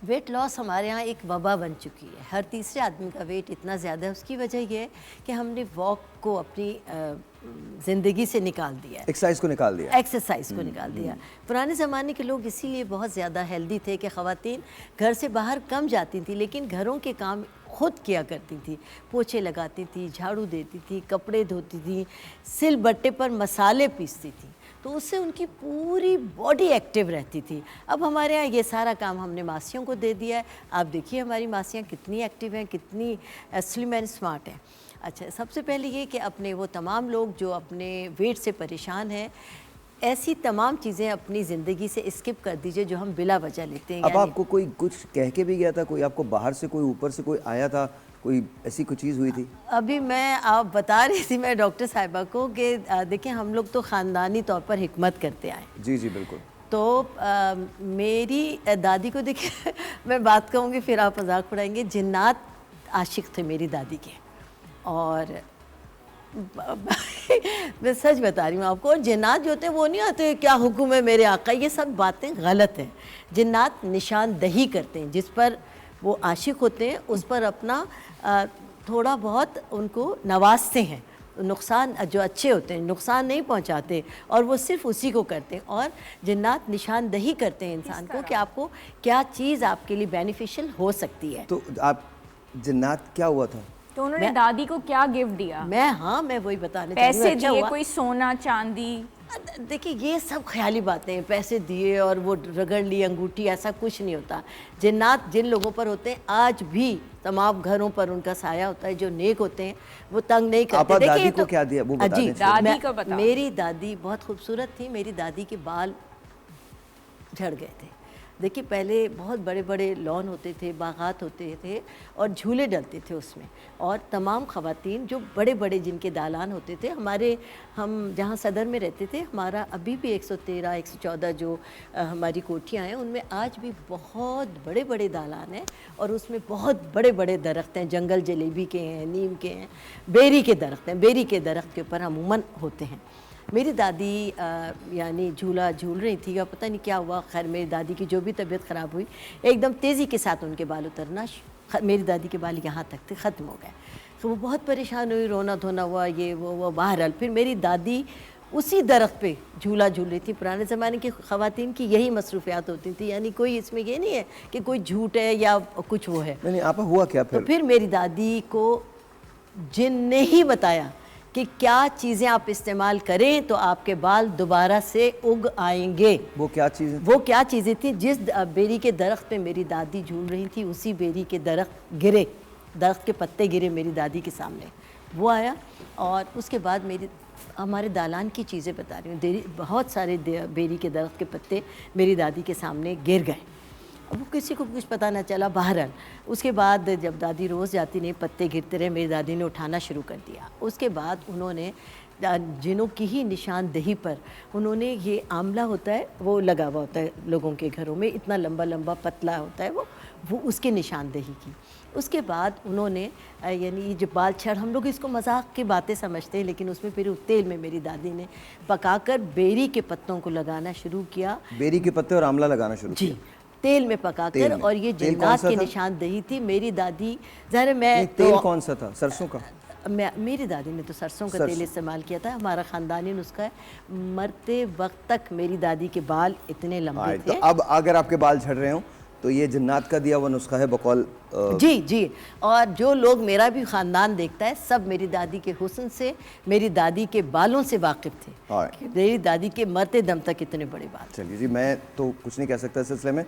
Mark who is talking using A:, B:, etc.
A: Weight loss हमारे यहाँ एक वबा बन चुकी है। हर तीसरे आदमी का वेट इतना ज़्यादा है, उसकी वजह ये है कि हमने वॉक को अपनी ज़िंदगी से निकाल दिया है,
B: एक्सरसाइज को निकाल दिया।
A: एक्सरसाइज को निकाल दिया। पुराने ज़माने के लोग इसीलिए बहुत ज़्यादा हेल्दी थे कि ख़वातीन घर से बाहर कम जाती थी, लेकिन घरों के काम खुद किया करती थी। पोछे लगाती थी, झाड़ू देती थी, कपड़े धोती थी, सिल बट्टे पर मसाले पीसती थी, तो उससे उनकी पूरी बॉडी एक्टिव रहती थी। अब हमारे यहाँ ये सारा काम हमने मासियों को दे दिया है। आप देखिए हमारी मासियाँ कितनी एक्टिव हैं, कितनी स्लिम एंड स्मार्ट हैं। अच्छा, सबसे पहले ये कि अपने वो तमाम लोग जो अपने वेट से परेशान हैं, ऐसी तमाम चीज़ें अपनी ज़िंदगी से स्किप कर दीजिए जो हम बिला वजह लेते हैं।
B: अब आपको कोई कुछ कह के भी गया था, कोई आपको बाहर से कोई ऊपर से कोई आया था, कोई ऐसी कोई चीज़ हुई थी?
A: अभी मैं आप बता रही थी मैं डॉक्टर साहिबा को कि देखिए हम लोग तो ख़ानदानी तौर पर हिकमत करते आए।
B: जी जी बिल्कुल।
A: तो मेरी दादी को देखिए मैं बात कहूँगी फिर आप मजाक उड़ाएंगे, जिन्नात आशिक थे मेरी दादी के। और मैं सच बता रही हूँ आपको, और जिन्नात जो होते हैं वो नहीं आते क्या हुक्म है मेरे आका, ये सब बातें गलत हैं। जिन्नात निशानदही करते हैं, जिस पर वो आशिक होते हैं उस पर अपना थोड़ा बहुत उनको नवाजते हैं। नुकसान जो अच्छे होते हैं नुकसान नहीं पहुंचाते, और वो सिर्फ उसी को करते हैं। और जिन्नात निशानदही करते हैं इंसान को कि आपको क्या चीज़ आपके लिए बेनिफिशियल हो सकती है।
B: तो आप जिन्नात क्या हुआ था?
C: तो उन्होंने दादी को क्या गिफ्ट दिया?
A: मैं वही बताने चाह रही हूँ।
C: पैसे
A: अच्छा
C: दिए,
A: हुआ।
C: कोई सोना चांदी?
A: देखिए ये सब ख्याली बातें हैं, पैसे दिए और वो रगड़ ली अंगूठी, ऐसा कुछ नहीं होता। जिन्नात जिन लोगों पर होते हैं आज भी तमाम घरों पर उनका साया होता है, जो नेक होते हैं वो तंग नहीं करते।
B: देखिए दादी को क्या दिया वो बता
A: जी,
B: दें।
C: दादी को बताओ।
A: मेरी दादी बहुत खूबसूरत थी। मेरी दादी के बाल झड़ गए थे। देखिए पहले बहुत बड़े बड़े लॉन होते थे, बागात होते थे और झूले डलते थे उसमें, और तमाम ख़वातीन जो बड़े बड़े जिनके दालान होते थे, हम जहाँ सदर में रहते थे, हमारा अभी भी 113 114 जो हमारी कोठियाँ हैं उनमें आज भी बहुत बड़े बड़े दालान हैं, और उसमें बहुत बड़े बड़े दरख्त हैं। जंगल जलेबी के हैं, नीम के हैं, बेरी के दरख्त हैं। बेरी के दरख्त के ऊपर अमूमन होते हैं। मेरी दादी यानी झूला झूल रही थी, या पता नहीं क्या हुआ। खैर मेरी दादी की जो भी तबीयत ख़राब हुई, एकदम तेज़ी के साथ उनके बाल उतरना, मेरी दादी के बाल यहाँ तक थे, ख़त्म हो गए। तो वो बहुत परेशान हुई, रोना धोना हुआ, ये वो बहरहाल फिर मेरी दादी उसी दरख्त पे झूला झूल रही थी। पुराने ज़माने की ख़वातीन की यही मसरूफियात होती थी, यानी कोई इसमें ये नहीं है कि कोई झूठ है या कुछ वो है।
B: नहीं आपा हुआ क्या फिर?
A: तो फिर मेरी दादी को जिन ने ही बताया कि क्या चीज़ें आप इस्तेमाल करें तो आपके बाल दोबारा से उग आएंगे।
B: वो क्या चीज़ें?
A: वो क्या चीज़ें थी? जिस बेरी के दरख्त पे मेरी दादी झूल रही थी, उसी बेरी के दरख्त गिरे, दरख्त के पत्ते गिरे मेरी दादी के सामने। वो आया, और उसके बाद हमारे दालान की चीज़ें बता रही हूँ, बहुत सारे बेरी के दरख्त के पत्ते मेरी दादी के सामने गिर गए। अब वो किसी को कुछ पता ना चला। बहरहाल उसके बाद जब दादी रोज़ जाती नहीं, पत्ते गिरते रहे, मेरी दादी ने उठाना शुरू कर दिया। उसके बाद उन्होंने जिनों की ही निशानदही पर उन्होंने ये आंवला होता है वो लगा हुआ होता है लोगों के घरों में, इतना लंबा लंबा पतला होता है वो उसके निशानदही की। उसके बाद उन्होंने यानी जो बाल छड़, हम लोग इसको मजाक की बातें समझते हैं, लेकिन उसमें फिर तेल में मेरी दादी ने पकाकर बेरी के पत्तों को लगाना शुरू किया।
B: बेरी के पत्ते और आंवला लगाना शुरू
A: जी,
B: किया
A: तेल में पकाकर। और ये जिन्नात की निशानदही थी। मेरी दादी ज़रा मैं
B: तेल कौन सा था? सरसों का?
A: मेरी दादी ने तो सरसों का तेल इस्तेमाल किया था। हमारा ख़ानदानी नुस्खा है। मरते वक्त तक मेरी दादी के बाल इतने लंबे थे।
B: तो अब अगर आपके बाल झड़ रहे हो तो ये जिन्नात का दिया हुआ नुस्खा है बकौल।
A: जी जी, और जो लोग मेरा भी ख़ानदान देखता है सब मेरी दादी के हुस्न से, मेरी दादी के बालों से वाकिफ़ थे। मेरी दादी के मरते दम तक इतने बड़े बाल।
B: चलिए जी, मैं तो कुछ नहीं कह सकता इस सिलसिले में।